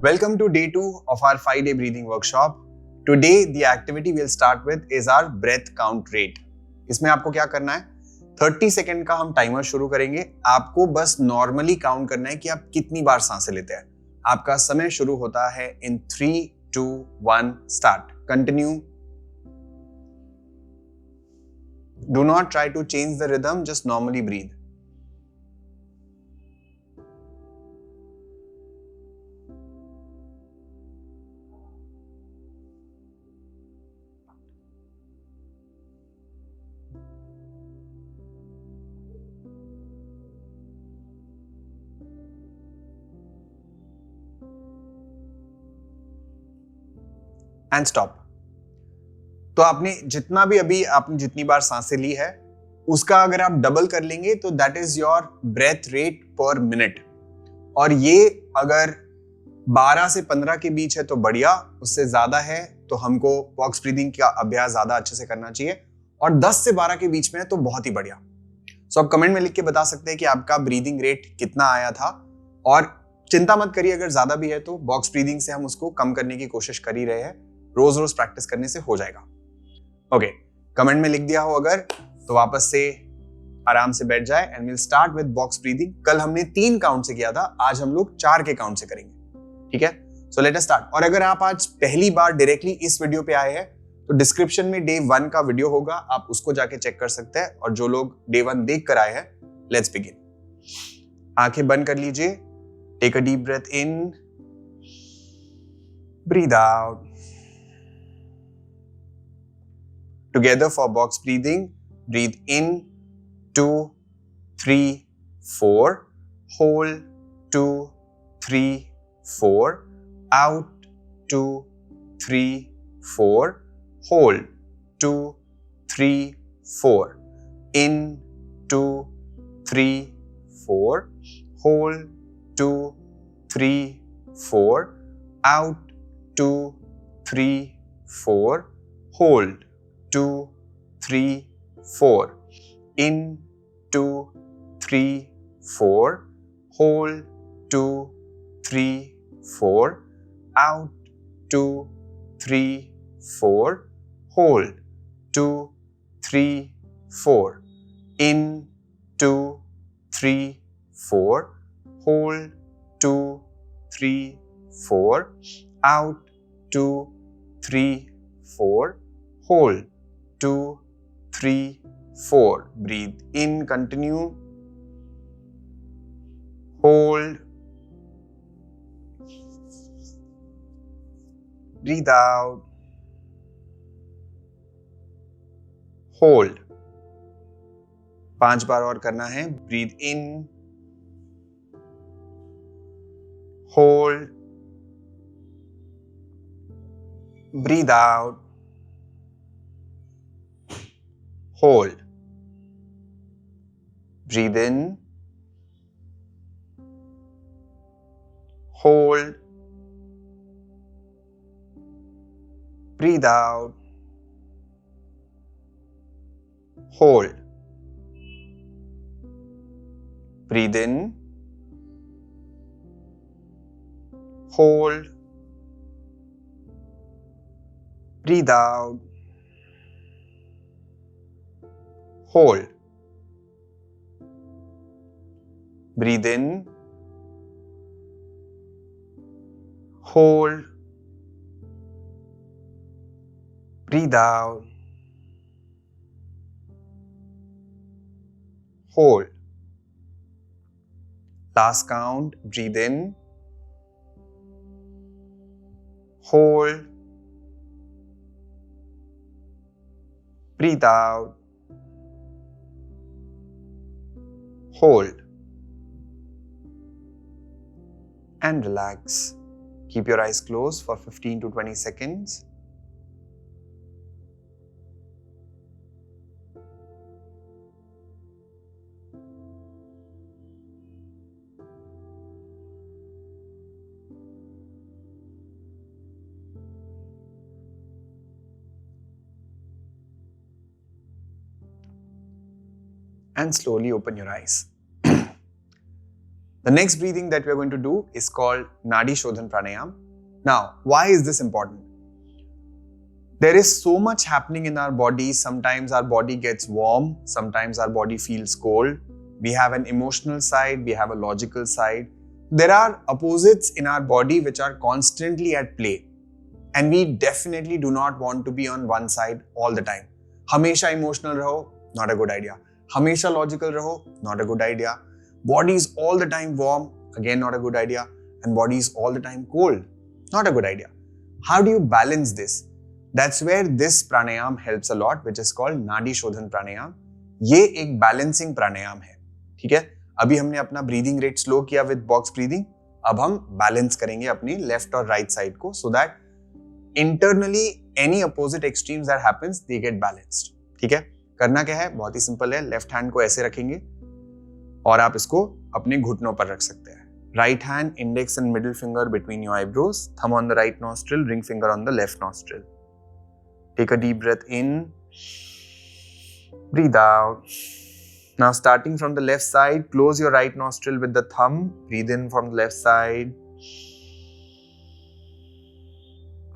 Welcome to day 2 of our 5-day breathing workshop. Today the activity we'll start with is our breath count rate. इसमें आपको क्या करना है, 30 second का हम टाइमर शुरू करेंगे. आपको बस नॉर्मली काउंट करना है कि आप कितनी बार सांसें लेते हैं. आपका समय शुरू होता है इन 3, 2, 1 start. Continue. Do not try to change the rhythm, just normally breathe. And stop. तो आपने जितनी बार सांसें ली है उसका अगर आप डबल कर लेंगे तो that is your breath rate per minute. और ये अगर 12 से 15 के बीच है तो बढ़िया, उससे ज्यादा है तो हमको बॉक्स ब्रीदिंग का अभ्यास ज्यादा अच्छे से करना चाहिए, और 10 से 12 के बीच में है तो बहुत ही बढ़िया. सो आप कमेंट में लिख के बता सकते हैं कि आपका ब्रीदिंग रेट कितना आया था. और चिंता मत करिए, अगर ज्यादा भी है तो बॉक्स ब्रीदिंग से हम उसको कम करने की कोशिश कर ही रहे हैं. रोज रोज प्रैक्टिस करने से हो जाएगा. ओके, कमेंट में लिख दिया हो अगर तो वापस से आराम से बैठ जाए and will start with box breathing. कल हमने 3 काउंट से किया था, आज हम लोग 4 के काउंट से करेंगे. ठीक है, सो लेट अस स्टार्ट. और अगर आप आज पहली बार डायरेक्टली इस वीडियो पे आए हैं तो डिस्क्रिप्शन में डे 1 का वीडियो होगा, आप उसको जाके चेक कर सकते हैं. और जो लोग डे 1 देख कर आए हैं, लेट्स बिगिन. आंखें बंद कर लीजिए. Take a deep breath in, breathe out. Together for box breathing, breathe in 2, 3, 4, hold 2, 3, 4, out 2, 3, 4, hold 2, 3, 4, in 2, 3, 4, hold 2, 3, 4, out 2, 3, 4, hold 2, 3, 4, in 2, 3, 4, hold 2, 3, 4, out 2, 3, 4, hold 2, 3, 4, in 2, 3, 4, hold 2, 3, 4, out 2, 3, 4, hold 2, 3, 4. Breathe in, continue. Hold. Breathe out. Hold. 5 बार और करना है. Breathe in. Hold. Breathe out. Hold. Breathe in. Hold. Breathe out. Hold. Breathe in. Hold. Breathe out. Hold. Breathe in. Hold. Breathe out. Hold. Last count. Breathe in. Hold. Breathe out. Hold. And relax. Keep your eyes closed for 15 to 20 seconds. And slowly open your eyes. The next breathing that we are going to do is called Nadi Shodhan Pranayam. Now, why is this important? There is so much happening in our body. Sometimes our body gets warm, sometimes our body feels cold. We have an emotional side, we have a logical side. There are opposites in our body which are constantly at play. And we definitely do not want to be on one side all the time. Hamesha emotional raho, not a good idea. Hamesha logical raho, not a good idea. Body is all the time warm, again not a good idea. And body is all the time cold, not a good idea. How do you balance this? That's where this pranayam helps a lot, which is called Nadi Shodhan Pranayam. ये एक balancing प्राणायाम है, ठीक है? अभी हमने अपना breathing rate slow किया with box breathing. अब हम बैलेंस करेंगे अपनी लेफ्ट और राइट साइड को, so that internally any opposite extremes that happens they get balanced. ठीक है? करना क्या है? बहुत ही सिंपल है. लेफ्ट हैंड को ऐसे रखेंगे और आप इसको अपने घुटनों पर रख सकते हैं. Right hand, index and middle finger between your eyebrows, thumb on the right nostril, ring finger on the left nostril. Take a deep breath in, breathe out. Now starting from the left side, close your right nostril with the thumb, breathe in from the left side.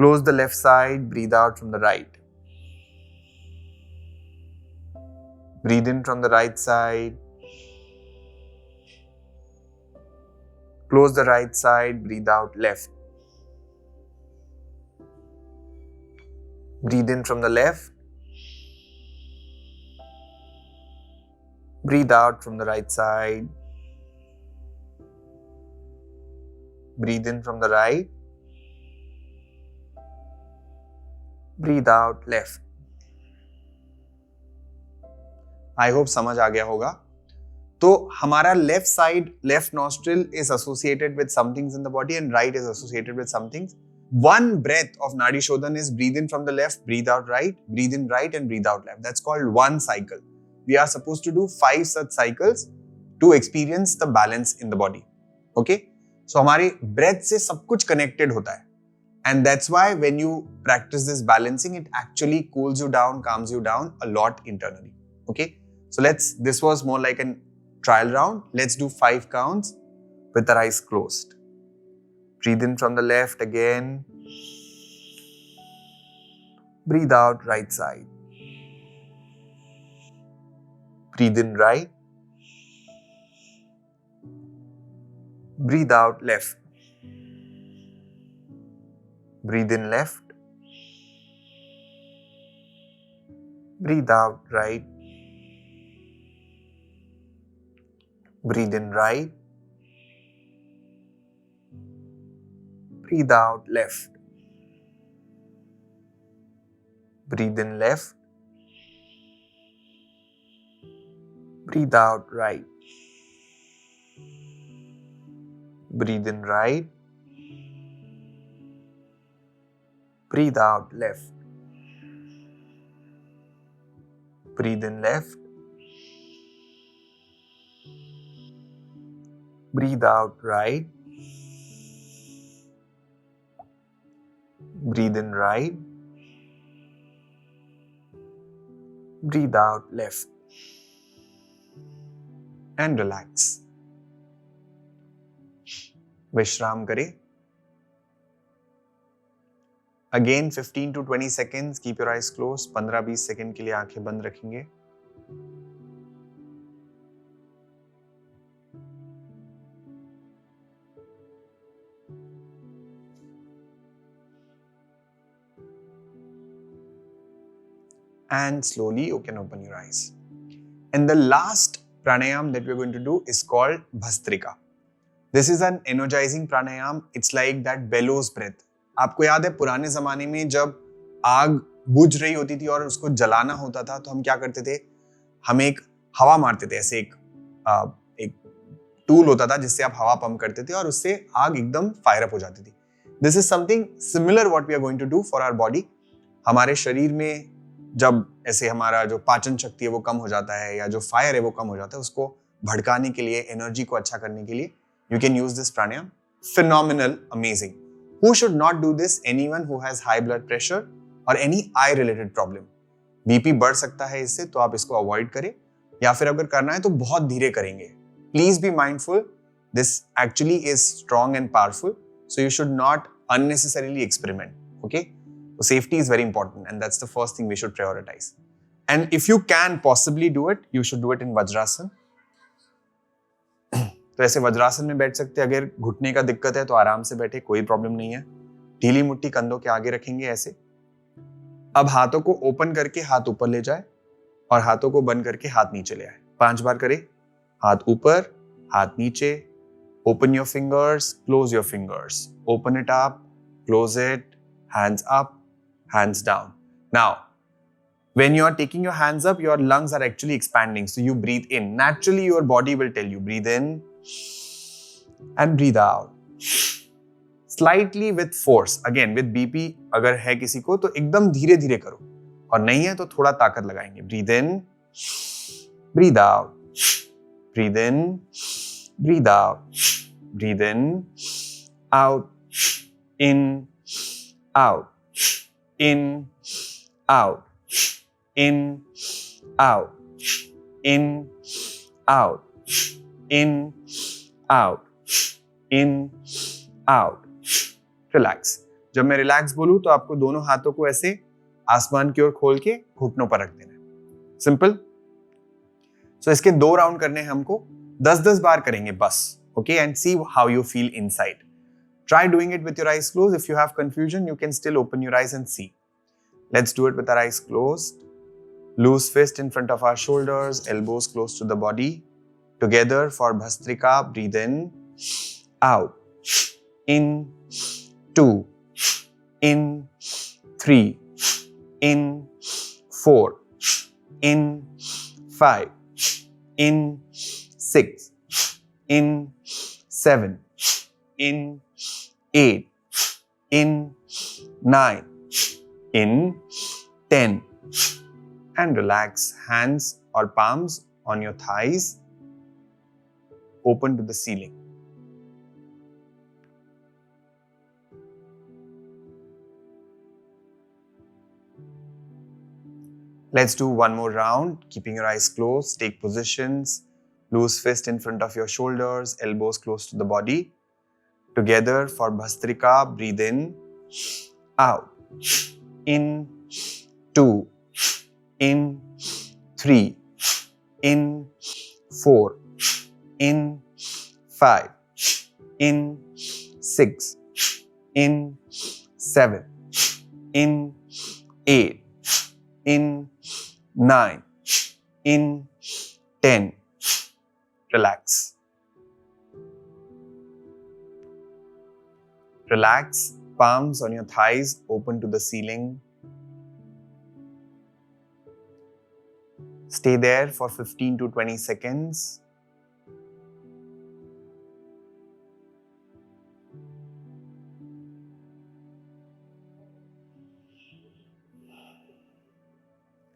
Close the left side, breathe out from the right. Breathe in from the right side. Close the right side, breathe out left. Breathe in from the left. Breathe out from the right side. Breathe in from the right. Breathe out left. I hope समझ आ गया होगा. तो हमारा left side, left nostril is associated with some things in the body and right is associated with some things. One breath of Nadi Shodhan is breathe in from the left, breathe out right, breathe in right and breathe out left. That's called one cycle. We are supposed to do 5 such cycles to experience the balance in the body. Okay? So हमारे breath से सब कुछ connected होता है. And that's why when you practice this balancing, it actually cools you down, calms you down a lot internally. Okay? So this was more like a trial round. Let's do 5 counts with our eyes closed. Breathe in from the left again. Breathe out right side. Breathe in right. Breathe out left. Breathe in left. Breathe out right. Breathe in right. Breathe out left. Breathe in left. Breathe out right. Breathe in right. Breathe out left. Breathe in left. Breathe out right. Breathe in right. Breathe out left. And relax. विश्राम करें. Again 15 to 20 seconds. Keep your eyes closed. 15-20 second के लिए आंखें बंद रखेंगे. And slowly you can open your eyes. And the last pranayam that we're going to do is called Bhastrika. This is an energizing pranayam. It's like that bellows breath. आपको याद है पुराने जमाने में जब आग बुझ रही होती थी और उसको जलाना होता था तो हम क्या करते थे? हम एक हवा मारते थे. ऐसे एक टूल होता था जिससे आप हवा पंप करते थे और उससे आग एकदम फायर अप हो जाती थी. This is something similar what we are going to do for our body. हमारे शरीर में जब ऐसे हमारा जो पाचन शक्ति है वो कम हो जाता है या जो फायर है वो कम हो जाता है, उसको भड़काने के लिए, एनर्जी को अच्छा करने के लिए you can use this pranayam. Phenomenal, amazing. Who should not do this? Anyone who has high blood pressure or any eye related problem. BP बढ़ सकता है इससे, तो आप इसको अवॉइड करें, या फिर अगर करना है तो बहुत धीरे करेंगे. Please be mindful This actually is strong and powerful, so you should not unnecessarily experiment. Okay, so safety is very important, and that's the first thing we should prioritize. And if you can possibly do it, you should do it in Vajrasan. तो ऐसे वज्रासन में बैठ सकते हैं. अगर घुटने का दिक्कत है तो आराम से बैठे, कोई प्रॉब्लम नहीं है. ढीली मुट्ठी कंधों के आगे रखेंगे ऐसे. अब हाथों को ओपन करके हाथ ऊपर ले जाए और हाथों को बंद करके हाथ नीचे ले आए. 5 बार करें. हाथ ऊपर, हाथ नीचे. Open your fingers, close your fingers. Open it up, close it. Hands up, hands down. Now, when you are taking your hands up, your lungs are actually expanding. So you breathe in. Naturally, your body will tell you, breathe in and breathe out. Slightly with force. Again, with BP, अगर है किसी को तो एकदम धीरे धीरे करो. और नहीं है तो थोड़ा ताकत लगाएंगे. Breathe in, breathe out. Breathe in, breathe out. Breathe in, out, in, out. In, out, in, out, in, out, in, out, in, out. Relax. जब मैं रिलैक्स बोलूं तो आपको दोनों हाथों को ऐसे आसमान की ओर खोल के घुटनों पर रख देना है. सिंपल. सो इसके 2 राउंड करने हैं हमको. 10-10 बार करेंगे बस. Okay, and see how you feel inside. Try doing it with your eyes closed. If you have confusion, you can still open your eyes and see. Let's do it with our eyes closed. Loose fist in front of our shoulders, elbows close to the body. Together for Bhastrika, breathe in, out, in, 2, in, 3, in, 4, in, 5, in, 6, in, 7, in, 8, in, 9, in, 10. And relax. Hands or palms on your thighs, open to the ceiling. Let's do one more round. Keeping your eyes closed, take positions. Loose fist in front of your shoulders, elbows close to the body. Together for Bhastrika, breathe in, out, in, 2, in, 3, in, 4, in, 5, in, 6, in, 7, in, 8, in, 9, in, 10. Relax. Relax, palms on your thighs, open to the ceiling. Stay there for 15 to 20 seconds.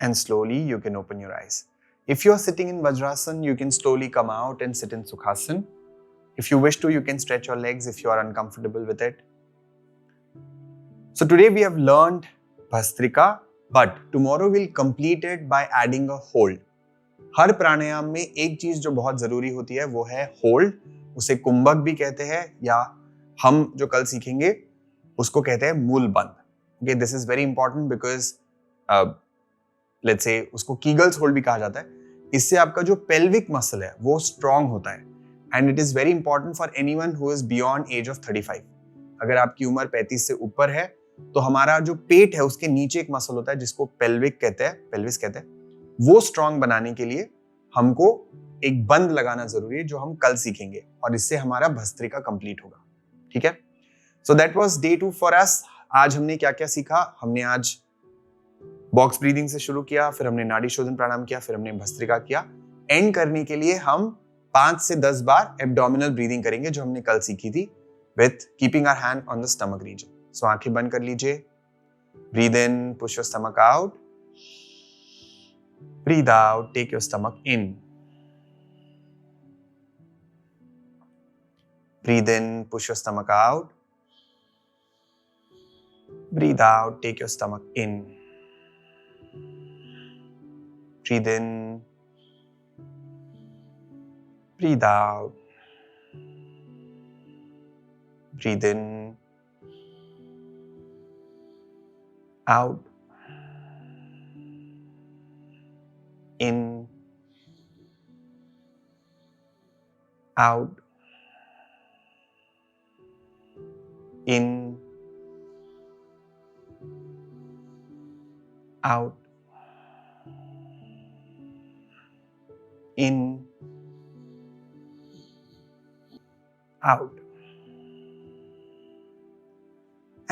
And slowly you can open your eyes. If you are sitting in Vajrasan, you can slowly come out and sit in Sukhasana. If you wish to, you can stretch your legs if you are uncomfortable with it. So today we have learned Bhastrika, but tomorrow we'll complete it by adding a hold. हर प्राणायाम में एक चीज जो बहुत जरूरी होती है वो है होल्ड. उसे कुंभक भी कहते हैं, या हम जो कल सीखेंगे उसको कहते हैं मूल बंद. Okay, this is very important because let's say उसको कीगल्स होल्ड भी कहा जाता है. इससे आपका जो पेल्विक मसल है वो स्ट्रांग होता है. And it is very important for anyone who is beyond age of 35. अगर आपकी उम्र 35 से ऊपर है तो हमारा जो पेट है उसके नीचे एक मसल होता है जिसको पेल्विक कहते हैं, पेल्विस कहते हैं. वो स्ट्रांग बनाने के लिए हमको एक बंद लगाना जरूरी है जो हम कल सीखेंगे, और इससे हमारा भस्त्रिका कंप्लीट होगा. ठीक है. So that was day 2 for us. आज हमने क्या क्या सीखा? हमने आज बॉक्स ब्रीदिंग से शुरू किया, फिर हमने नाड़ी शोधन प्राणायाम किया, फिर हमने भस्त्रिका किया. एंड करने के लिए हम 5 से 10 बार एब्डोमिनल ब्रीदिंग करेंगे जो हमने कल सीखी थी, with keeping our hand on the stomach region. So आंखें बंद कर लीजिए. Breathe in, push your stomach out. Breathe out, take your stomach in. Breathe in, push your stomach out. Breathe out, take your stomach in. Breathe in. Breathe out. Breathe in, out, in, out, in, out, in, out.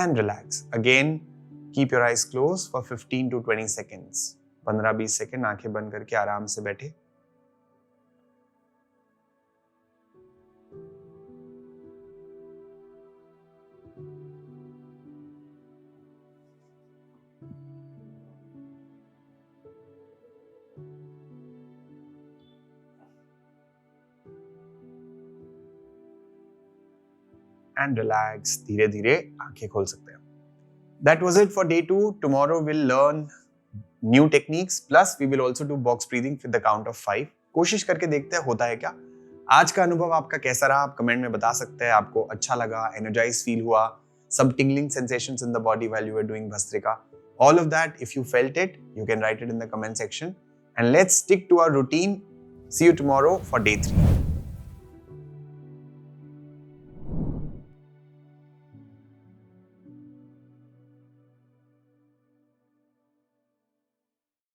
And relax. Again, keep your eyes closed for 15 to 20 seconds. 15-20 second आंखें बंद करके आराम से बैठे. And relax. धीरे धीरे आंखें खोल सकते हैं. That was it for day 2. Tomorrow we'll learn new techniques. Plus we will also do box breathing with the count of 5. कोशिश करके देखते हैं होता है क्या. आज का अनुभव आपका कैसा रहा, आप कमेंट में बता सकते हैं. आपको अच्छा लगा, एनर्जाइज फील हुआ, some tingling sensations in the body while you were doing Bhastrika. All of that, if you felt it, you can write it in the comment section. And let's stick to our routine. See you tomorrow for day 3.